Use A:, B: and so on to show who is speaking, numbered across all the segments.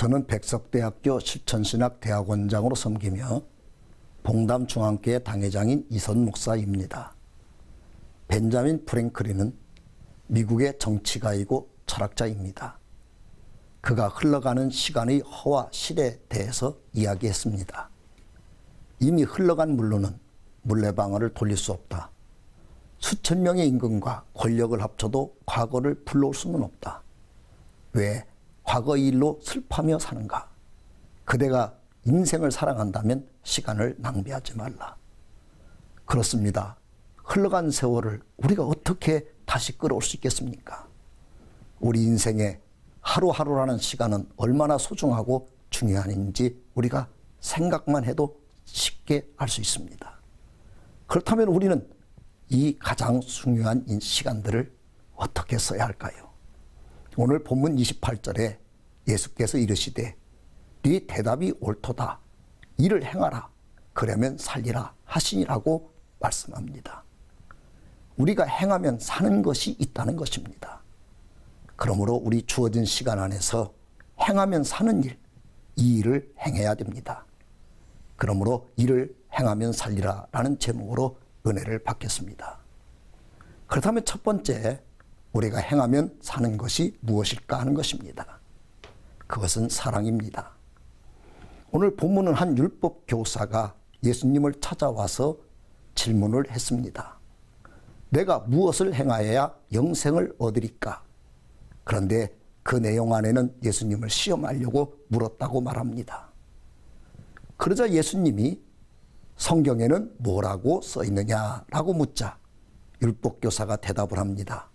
A: 저는 백석대학교 실천신학대학원장으로 섬기며 봉담중앙교회 당회장인 이선 목사입니다. 벤자민 프랭클린은 미국의 정치가이고 철학자입니다. 그가 흘러가는 시간의 허와 실에 대해서 이야기했습니다. 이미 흘러간 물로는 물레방아를 돌릴 수 없다. 수천 명의 임금과 권력을 합쳐도 과거를 불러올 수는 없다. 왜 과거의 일로 슬퍼하며 사는가? 그대가 인생을 사랑한다면 시간을 낭비하지 말라. 그렇습니다. 흘러간 세월을 우리가 어떻게 다시 끌어올 수 있겠습니까? 우리 인생에 하루하루라는 시간은 얼마나 소중하고 중요한지 우리가 생각만 해도 쉽게 알 수 있습니다. 그렇다면 우리는 이 가장 중요한 시간들을 어떻게 써야 할까요? 오늘 본문 28절에 예수께서 이르시되 네 대답이 옳도다. 이를 행하라. 그러면 살리라 하시니라고 말씀합니다. 우리가 행하면 사는 것이 있다는 것입니다. 그러므로 우리 주어진 시간 안에서 행하면 사는 일, 이 일을 행해야 됩니다. 그러므로 이를 행하면 살리라 라는 제목으로 은혜를 받겠습니다. 그렇다면 첫 번째, 우리가 행하면 사는 것이 무엇일까 하는 것입니다. 그것은 사랑입니다. 오늘 본문은 한 율법 교사가 예수님을 찾아와서 질문을 했습니다. 내가 무엇을 행하여야 영생을 얻으리까? 그런데 그 내용 안에는 예수님을 시험하려고 물었다고 말합니다. 그러자 예수님이 성경에는 뭐라고 써 있느냐라고 묻자 율법교사가 대답을 합니다.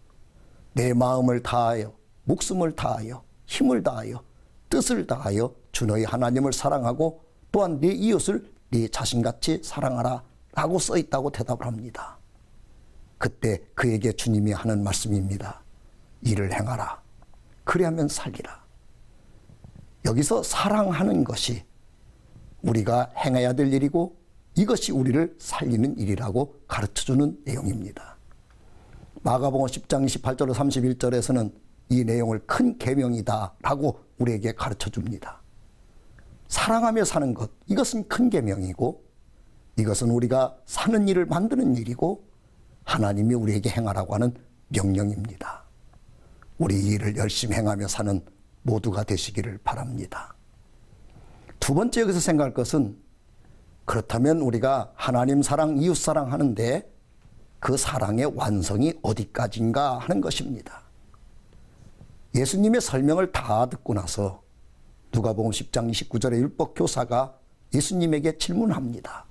A: 내 마음을 다하여 목숨을 다하여 힘을 다하여 뜻을 다하여 주 너희 하나님을 사랑하고 또한 네 이웃을 네 자신같이 사랑하라 라고 써 있다고 대답을 합니다. 그때 그에게 주님이 하는 말씀입니다. 이를 행하라. 그리하면 살리라. 여기서 사랑하는 것이 우리가 행해야 될 일이고 이것이 우리를 살리는 일이라고 가르쳐주는 내용입니다. 마가복음 10장 28절 31절에서는 이 내용을 큰 계명이다 라고 우리에게 가르쳐줍니다. 사랑하며 사는 것, 이것은 큰 계명이고 이것은 우리가 사는 일을 만드는 일이고 하나님이 우리에게 행하라고 하는 명령입니다. 우리 이 일을 열심히 행하며 사는 모두가 되시기를 바랍니다. 두 번째 여기서 생각할 것은 그렇다면 우리가 하나님 사랑, 이웃 사랑 하는데 그 사랑의 완성이 어디까지인가 하는 것입니다. 예수님의 설명을 다 듣고 나서 누가복음 10장 29절의 율법교사가 예수님에게 질문합니다.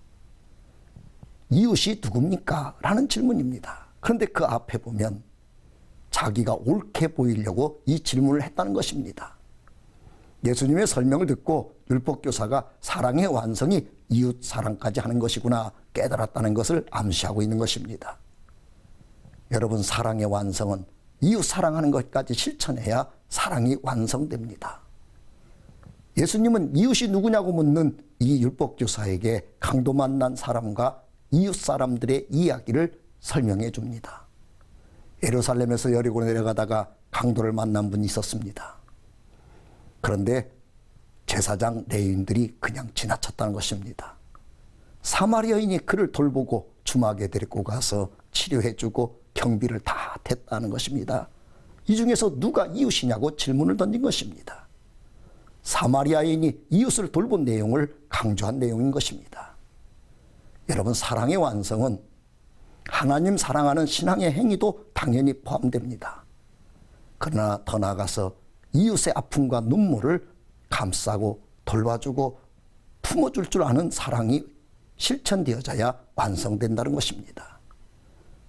A: 이웃이 누굽니까? 라는 질문입니다. 그런데 그 앞에 보면 자기가 옳게 보이려고 이 질문을 했다는 것입니다. 예수님의 설명을 듣고 율법교사가 사랑의 완성이 이웃 사랑까지 하는 것이구나 깨달았다는 것을 암시하고 있는 것입니다. 여러분, 사랑의 완성은 이웃 사랑하는 것까지 실천해야 사랑이 완성됩니다. 예수님은 이웃이 누구냐고 묻는 이 율법교사에게 강도 만난 사람과 이웃 사람들의 이야기를 설명해 줍니다. 예루살렘에서 여리고로 내려가다가 강도를 만난 분이 있었습니다. 그런데 제사장 레위인들이 그냥 지나쳤다는 것입니다. 사마리아인이 그를 돌보고 주막에 데리고 가서 치료해주고 경비를 다 댔다는 것입니다. 이 중에서 누가 이웃이냐고 질문을 던진 것입니다. 사마리아인이 이웃을 돌본 내용을 강조한 내용인 것입니다. 여러분, 사랑의 완성은 하나님 사랑하는 신앙의 행위도 당연히 포함됩니다. 그러나 더 나아가서 이웃의 아픔과 눈물을 감싸고 돌봐주고 품어줄 줄 아는 사랑이 실천되어져야 완성된다는 것입니다.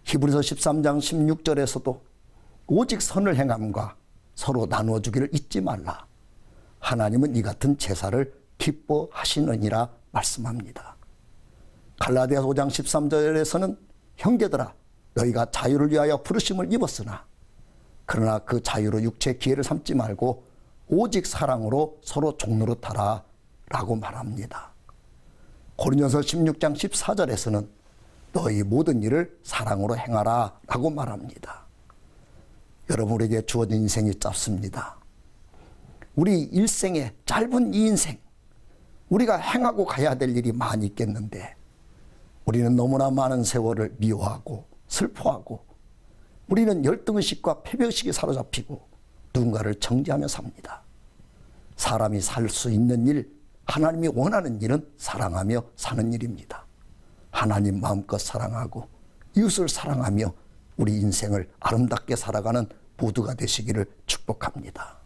A: 히브리서 13장 16절에서도 오직 선을 행함과 서로 나누어주기를 잊지 말라. 하나님은 이 같은 제사를 기뻐하시느니라 말씀합니다. 갈라디아서 5장 13절에서는 형제들아 너희가 자유를 위하여 부르심을 입었으나 그러나 그 자유로 육체의 기회를 삼지 말고 오직 사랑으로 서로 종노릇하라 라고 말합니다. 고린도서 16장 14절에서는 너희 모든 일을 사랑으로 행하라 라고 말합니다. 여러분에게 주어진 인생이 짧습니다. 우리 일생의 짧은 이 인생, 우리가 행하고 가야 될 일이 많이 있겠는데 우리는 너무나 많은 세월을 미워하고 슬퍼하고 우리는 열등의식과 패배의식에 사로잡히고 누군가를 정죄하며 삽니다. 사람이 살 수 있는 일, 하나님이 원하는 일은 사랑하며 사는 일입니다. 하나님 마음껏 사랑하고 이웃을 사랑하며 우리 인생을 아름답게 살아가는 모두가 되시기를 축복합니다.